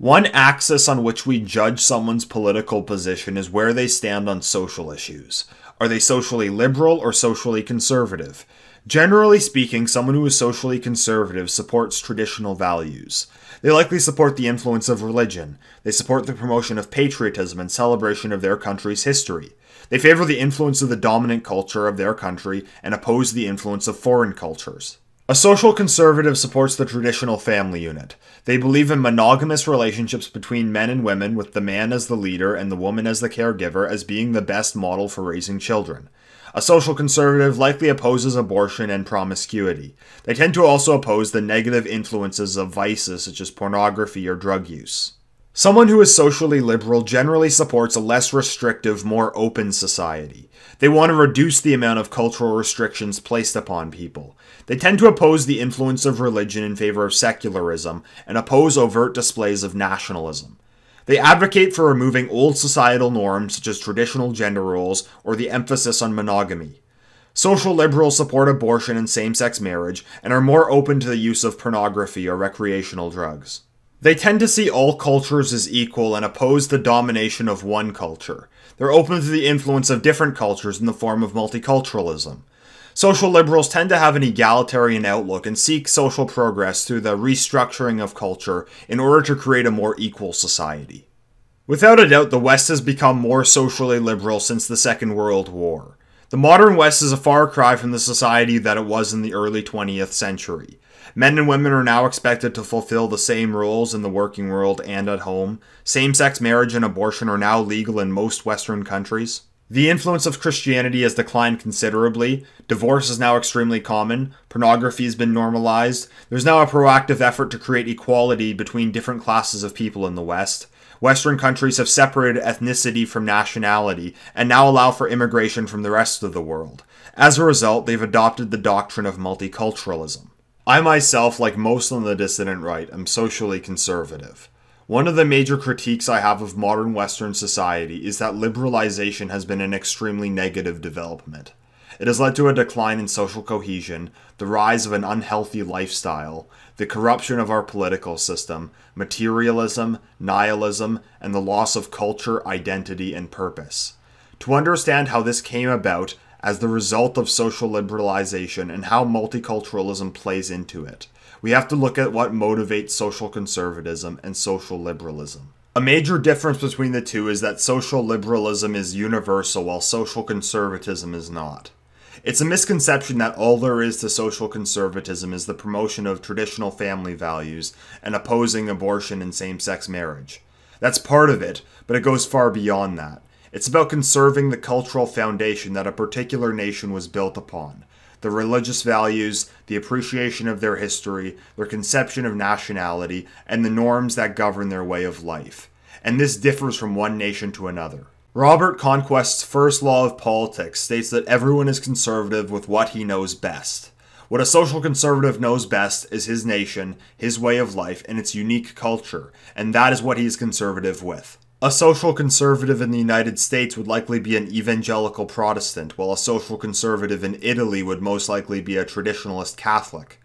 One axis on which we judge someone's political position is where they stand on social issues. Are they socially liberal or socially conservative? Generally speaking, someone who is socially conservative supports traditional values. They likely support the influence of religion. They support the promotion of patriotism and celebration of their country's history. They favor the influence of the dominant culture of their country and oppose the influence of foreign cultures. A social conservative supports the traditional family unit. They believe in monogamous relationships between men and women, with the man as the leader and the woman as the caregiver, as being the best model for raising children. A social conservative likely opposes abortion and promiscuity. They tend to also oppose the negative influences of vices such as pornography or drug use. Someone who is socially liberal generally supports a less restrictive, more open society. They want to reduce the amount of cultural restrictions placed upon people. They tend to oppose the influence of religion in favor of secularism and oppose overt displays of nationalism. They advocate for removing old societal norms such as traditional gender roles or the emphasis on monogamy. Social liberals support abortion and same-sex marriage and are more open to the use of pornography or recreational drugs. They tend to see all cultures as equal and oppose the domination of one culture. They're open to the influence of different cultures in the form of multiculturalism. Social liberals tend to have an egalitarian outlook and seek social progress through the restructuring of culture in order to create a more equal society. Without a doubt, the West has become more socially liberal since the Second World War. The modern West is a far cry from the society that it was in the early 20th century. Men and women are now expected to fulfill the same roles in the working world and at home. Same-sex marriage and abortion are now legal in most Western countries. The influence of Christianity has declined considerably. Divorce is now extremely common. Pornography has been normalized. There's now a proactive effort to create equality between different classes of people in the West. Western countries have separated ethnicity from nationality and now allow for immigration from the rest of the world. As a result, they've adopted the doctrine of multiculturalism. I myself, like most on the dissident right, am socially conservative. One of the major critiques I have of modern Western society is that liberalization has been an extremely negative development. It has led to a decline in social cohesion, the rise of an unhealthy lifestyle, the corruption of our political system, materialism, nihilism, and the loss of culture, identity, and purpose. To understand how this came about as the result of social liberalization and how multiculturalism plays into it, we have to look at what motivates social conservatism and social liberalism. A major difference between the two is that social liberalism is universal while social conservatism is not. It's a misconception that all there is to social conservatism is the promotion of traditional family values and opposing abortion and same-sex marriage. That's part of it, but it goes far beyond that. It's about conserving the cultural foundation that a particular nation was built upon. The religious values, the appreciation of their history, their conception of nationality, and the norms that govern their way of life. And this differs from one nation to another. Robert Conquest's first law of politics states that everyone is conservative with what he knows best. What a social conservative knows best is his nation, his way of life, and its unique culture, and that is what he is conservative with. A social conservative in the United States would likely be an evangelical Protestant, while a social conservative in Italy would most likely be a traditionalist Catholic.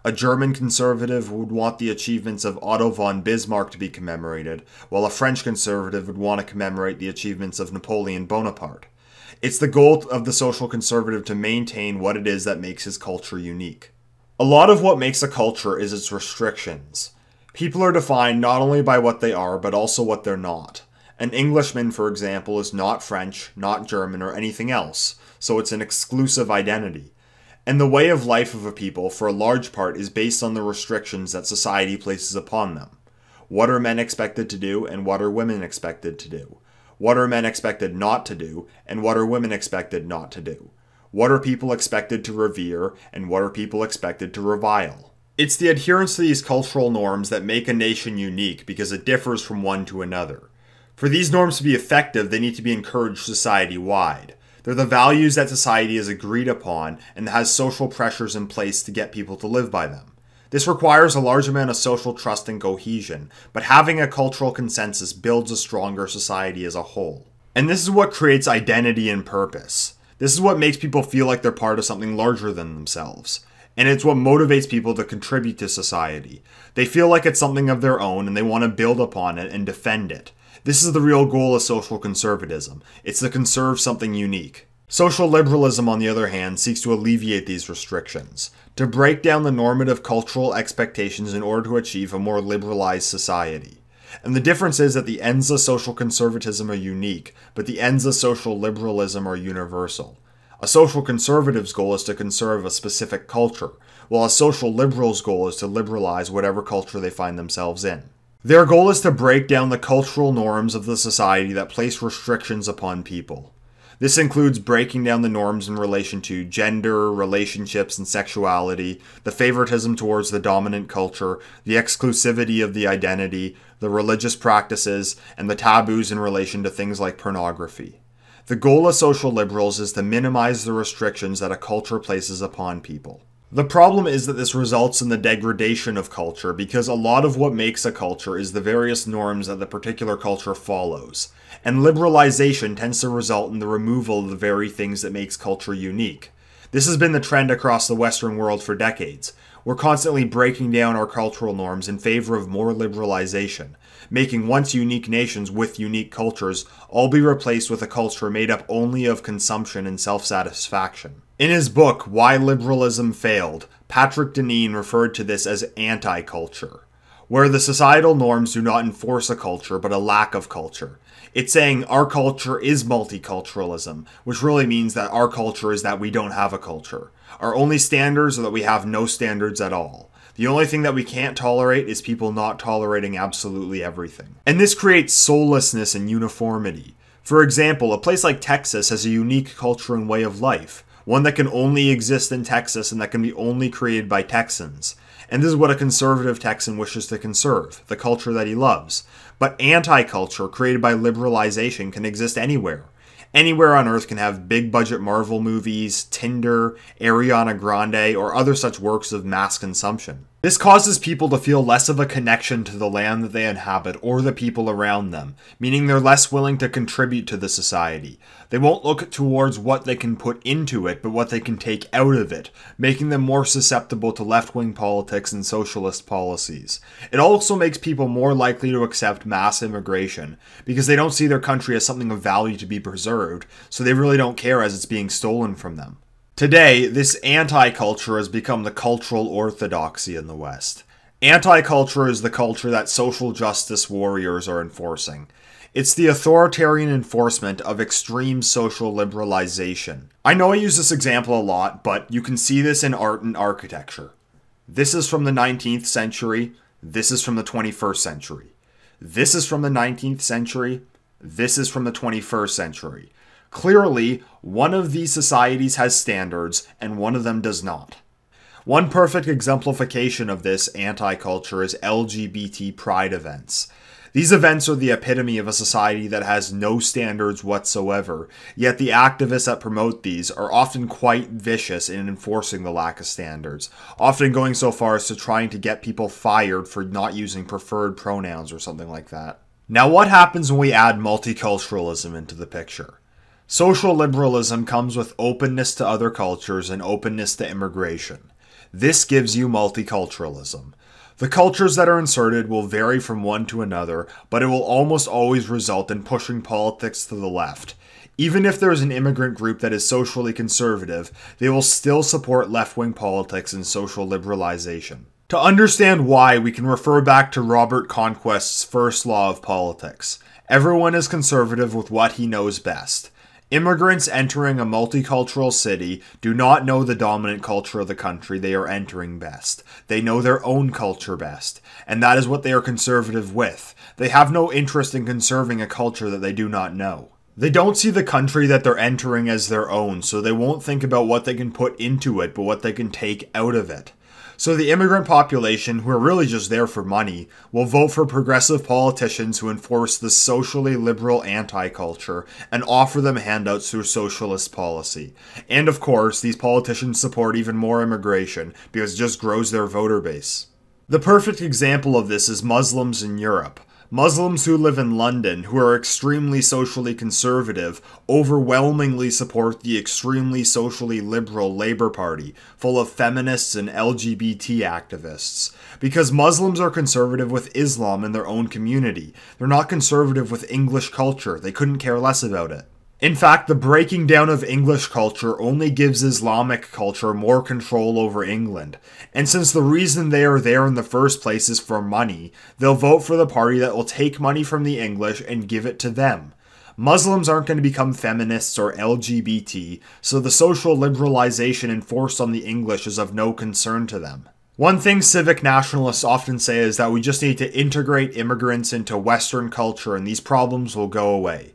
A German conservative would want the achievements of Otto von Bismarck to be commemorated, while a French conservative would want to commemorate the achievements of Napoleon Bonaparte. It's the goal of the social conservative to maintain what it is that makes his culture unique. A lot of what makes a culture is its restrictions. People are defined not only by what they are, but also what they're not. An Englishman, for example, is not French, not German, or anything else, so it's an exclusive identity. And the way of life of a people, for a large part, is based on the restrictions that society places upon them. What are men expected to do, and what are women expected to do? What are men expected not to do, and what are women expected not to do? What are people expected to revere, and what are people expected to revile? It's the adherence to these cultural norms that make a nation unique because it differs from one to another. For these norms to be effective, they need to be encouraged society-wide. They're the values that society has agreed upon and has social pressures in place to get people to live by them. This requires a large amount of social trust and cohesion, but having a cultural consensus builds a stronger society as a whole. And this is what creates identity and purpose. This is what makes people feel like they're part of something larger than themselves. And it's what motivates people to contribute to society. They feel like it's something of their own and they want to build upon it and defend it. This is the real goal of social conservatism. It's to conserve something unique. Social liberalism, on the other hand, seeks to alleviate these restrictions, to break down the normative cultural expectations in order to achieve a more liberalized society. And the difference is that the ends of social conservatism are unique, but the ends of social liberalism are universal. A social conservative's goal is to conserve a specific culture, while a social liberal's goal is to liberalize whatever culture they find themselves in. Their goal is to break down the cultural norms of the society that place restrictions upon people. This includes breaking down the norms in relation to gender, relationships, and sexuality, the favoritism towards the dominant culture, the exclusivity of the identity, the religious practices, and the taboos in relation to things like pornography. The goal of social liberals is to minimize the restrictions that a culture places upon people. The problem is that this results in the degradation of culture because a lot of what makes a culture is the various norms that the particular culture follows. And liberalization tends to result in the removal of the very things that makes culture unique. This has been the trend across the Western world for decades. We're constantly breaking down our cultural norms in favor of more liberalization, making once unique nations with unique cultures all be replaced with a culture made up only of consumption and self-satisfaction. In his book, Why Liberalism Failed, Patrick Deneen referred to this as anti-culture, where the societal norms do not enforce a culture but a lack of culture. It's saying our culture is multiculturalism, which really means that our culture is that we don't have a culture. Our only standards are that we have no standards at all. The only thing that we can't tolerate is people not tolerating absolutely everything. And this creates soullessness and uniformity. For example, a place like Texas has a unique culture and way of life, one that can only exist in Texas and that can be only created by Texans. And this is what a conservative Texan wishes to conserve, the culture that he loves. But anti-culture created by liberalization can exist anywhere. Anywhere on Earth can have big-budget Marvel movies, Tinder, Ariana Grande, or other such works of mass consumption. This causes people to feel less of a connection to the land that they inhabit or the people around them, meaning they're less willing to contribute to the society. They won't look towards what they can put into it, but what they can take out of it, making them more susceptible to left-wing politics and socialist policies. It also makes people more likely to accept mass immigration, because they don't see their country as something of value to be preserved, so they really don't care as it's being stolen from them. Today, this anti-culture has become the cultural orthodoxy in the West. Anti-culture is the culture that social justice warriors are enforcing. It's the authoritarian enforcement of extreme social liberalization. I know I use this example a lot, but you can see this in art and architecture. This is from the 19th century. This is from the 21st century. This is from the 19th century. This is from the 21st century. Clearly, one of these societies has standards, and one of them does not. One perfect exemplification of this anti-culture is LGBT pride events. These events are the epitome of a society that has no standards whatsoever, yet the activists that promote these are often quite vicious in enforcing the lack of standards, often going so far as to trying to get people fired for not using preferred pronouns or something like that. Now, what happens when we add multiculturalism into the picture? Social liberalism comes with openness to other cultures and openness to immigration. This gives you multiculturalism. The cultures that are inserted will vary from one to another, but it will almost always result in pushing politics to the left. Even if there is an immigrant group that is socially conservative, they will still support left-wing politics and social liberalization. To understand why, we can refer back to Robert Conquest's first law of politics. Everyone is conservative with what he knows best. Immigrants entering a multicultural city do not know the dominant culture of the country they are entering best. They know their own culture best, and that is what they are conservative with. They have no interest in conserving a culture that they do not know. They don't see the country that they're entering as their own, so they won't think about what they can put into it, but what they can take out of it. So the immigrant population, who are really just there for money, will vote for progressive politicians who enforce the socially liberal anti-culture and offer them handouts through socialist policy. And of course, these politicians support even more immigration because it just grows their voter base. The perfect example of this is Muslims in Europe. Muslims who live in London, who are extremely socially conservative, overwhelmingly support the extremely socially liberal Labour Party, full of feminists and LGBT activists. Because Muslims are conservative with Islam in their own community. They're not conservative with English culture. They couldn't care less about it. In fact, the breaking down of English culture only gives Islamic culture more control over England. And since the reason they are there in the first place is for money, they'll vote for the party that will take money from the English and give it to them. Muslims aren't going to become feminists or LGBT, so the social liberalization enforced on the English is of no concern to them. One thing civic nationalists often say is that we just need to integrate immigrants into Western culture and these problems will go away.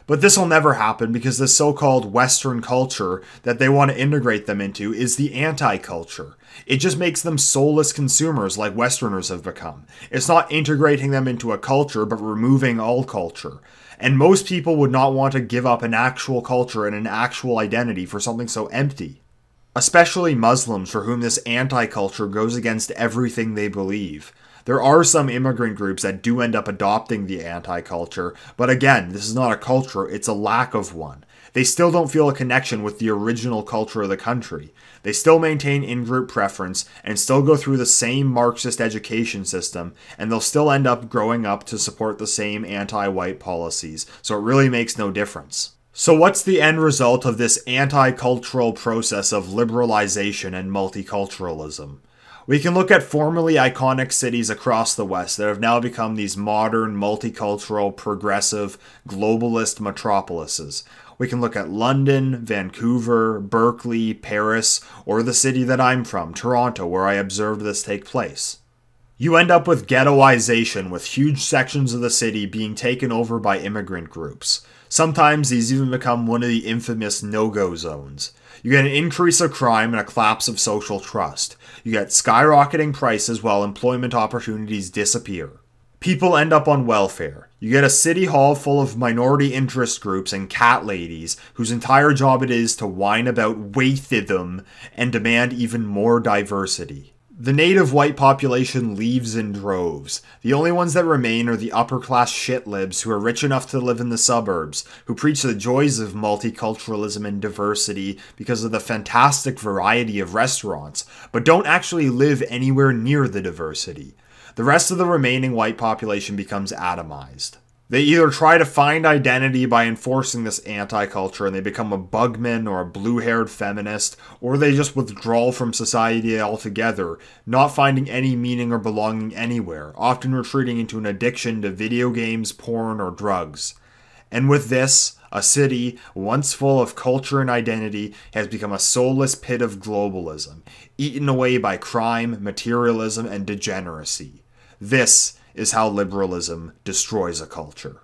But this will never happen because the so-called Western culture that they want to integrate them into is the anti-culture. It just makes them soulless consumers like Westerners have become. It's not integrating them into a culture, but removing all culture. And most people would not want to give up an actual culture and an actual identity for something so empty. Especially Muslims, for whom this anti-culture goes against everything they believe. There are some immigrant groups that do end up adopting the anti-culture, but again, this is not a culture, it's a lack of one. They still don't feel a connection with the original culture of the country. They still maintain in-group preference and still go through the same Marxist education system, and they'll still end up growing up to support the same anti-white policies, so it really makes no difference. So what's the end result of this anti-cultural process of liberalization and multiculturalism? We can look at formerly iconic cities across the West that have now become these modern, multicultural, progressive, globalist metropolises. We can look at London, Vancouver, Berkeley, Paris, or the city that I'm from, Toronto, where I observed this take place. You end up with ghettoization, with huge sections of the city being taken over by immigrant groups. Sometimes these even become one of the infamous no-go zones. You get an increase of crime and a collapse of social trust. You get skyrocketing prices while employment opportunities disappear. People end up on welfare. You get a city hall full of minority interest groups and cat ladies whose entire job it is to whine about racism and demand even more diversity. The native white population leaves in droves. The only ones that remain are the upper-class shitlibs who are rich enough to live in the suburbs, who preach the joys of multiculturalism and diversity because of the fantastic variety of restaurants, but don't actually live anywhere near the diversity. The rest of the remaining white population becomes atomized. They either try to find identity by enforcing this anti-culture and they become a bugman or a blue-haired feminist, or they just withdraw from society altogether, not finding any meaning or belonging anywhere, often retreating into an addiction to video games, porn, or drugs. And with this, a city, once full of culture and identity, has become a soulless pit of globalism, eaten away by crime, materialism, and degeneracy. This is how liberalism destroys a culture.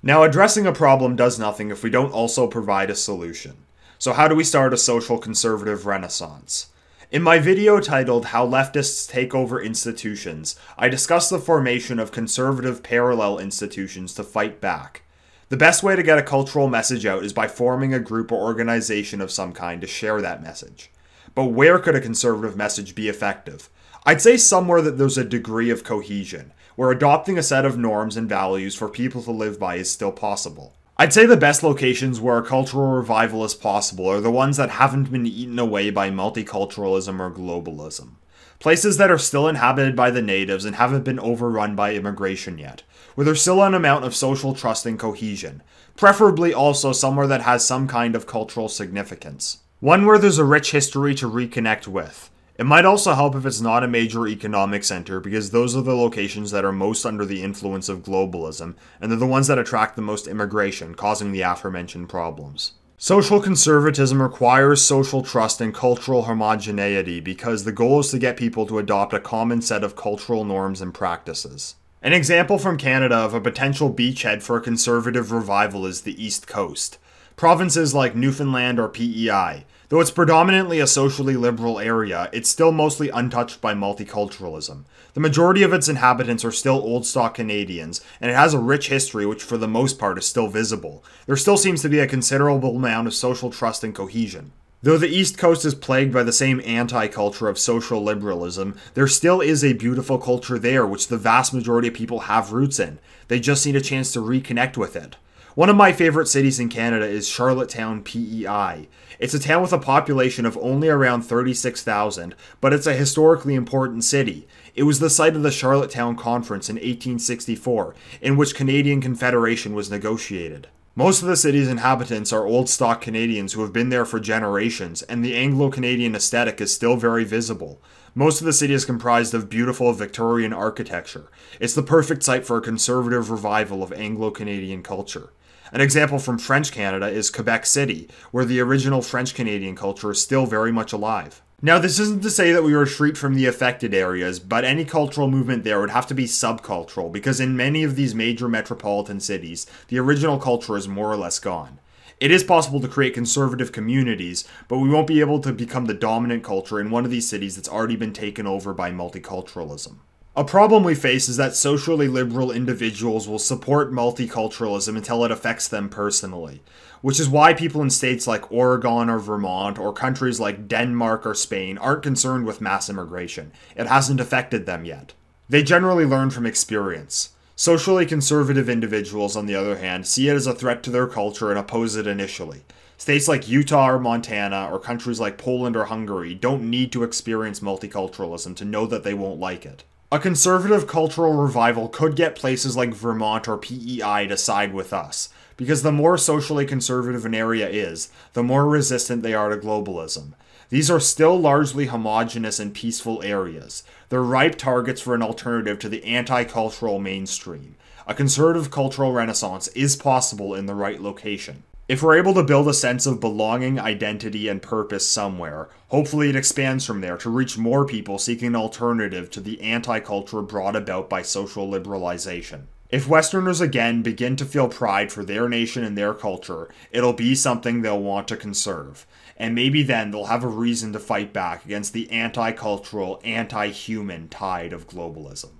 Now, addressing a problem does nothing if we don't also provide a solution. So how do we start a social conservative renaissance? In my video titled How Leftists Take Over Institutions, I discuss the formation of conservative parallel institutions to fight back. The best way to get a cultural message out is by forming a group or organization of some kind to share that message. But where could a conservative message be effective? I'd say somewhere that there's a degree of cohesion, where adopting a set of norms and values for people to live by is still possible. I'd say the best locations where a cultural revival is possible are the ones that haven't been eaten away by multiculturalism or globalism. Places that are still inhabited by the natives and haven't been overrun by immigration yet, where there's still an amount of social trust and cohesion, preferably also somewhere that has some kind of cultural significance. One where there's a rich history to reconnect with. It might also help if it's not a major economic center, because those are the locations that are most under the influence of globalism, and they're the ones that attract the most immigration, causing the aforementioned problems. Social conservatism requires social trust and cultural homogeneity because the goal is to get people to adopt a common set of cultural norms and practices. An example from Canada of a potential beachhead for a conservative revival is the East Coast. Provinces like Newfoundland or PEI. Though it's predominantly a socially liberal area, it's still mostly untouched by multiculturalism. The majority of its inhabitants are still old-stock Canadians, and it has a rich history which for the most part is still visible. There still seems to be a considerable amount of social trust and cohesion. Though the East Coast is plagued by the same anti-culture of social liberalism, there still is a beautiful culture there which the vast majority of people have roots in. They just need a chance to reconnect with it. One of my favorite cities in Canada is Charlottetown Pei. It's a town with a population of only around 36,000, but it's a historically important city. It was the site of the Charlottetown Conference in 1864, in which Canadian Confederation was negotiated. Most of the city's inhabitants are old stock Canadians who have been there for generations, and the Anglo-Canadian aesthetic is still very visible. Most of the city is comprised of beautiful Victorian architecture. It's the perfect site for a conservative revival of Anglo-Canadian culture. An example from French Canada is Quebec City, where the original French-Canadian culture is still very much alive. Now, this isn't to say that we retreat from the affected areas, but any cultural movement there would have to be subcultural, because in many of these major metropolitan cities, the original culture is more or less gone. It is possible to create conservative communities, but we won't be able to become the dominant culture in one of these cities that's already been taken over by multiculturalism. A problem we face is that socially liberal individuals will support multiculturalism until it affects them personally, which is why people in states like Oregon or Vermont or countries like Denmark or Spain aren't concerned with mass immigration. It hasn't affected them yet. They generally learn from experience. Socially conservative individuals, on the other hand, see it as a threat to their culture and oppose it initially. States like Utah or Montana or countries like Poland or Hungary don't need to experience multiculturalism to know that they won't like it. A conservative cultural revival could get places like Vermont or PEI to side with us, because the more socially conservative an area is, the more resistant they are to globalism. These are still largely homogenous and peaceful areas. They're ripe targets for an alternative to the anti-cultural mainstream. A conservative cultural renaissance is possible in the right location. If we're able to build a sense of belonging, identity, and purpose somewhere, hopefully it expands from there to reach more people seeking an alternative to the anti-culture brought about by social liberalization. If Westerners again begin to feel pride for their nation and their culture, it'll be something they'll want to conserve. And maybe then they'll have a reason to fight back against the anti-cultural, anti-human tide of globalism.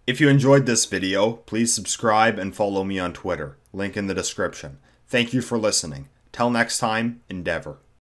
If you enjoyed this video, please subscribe and follow me on Twitter. Link in the description. Thank you for listening. Till next time, endeavor.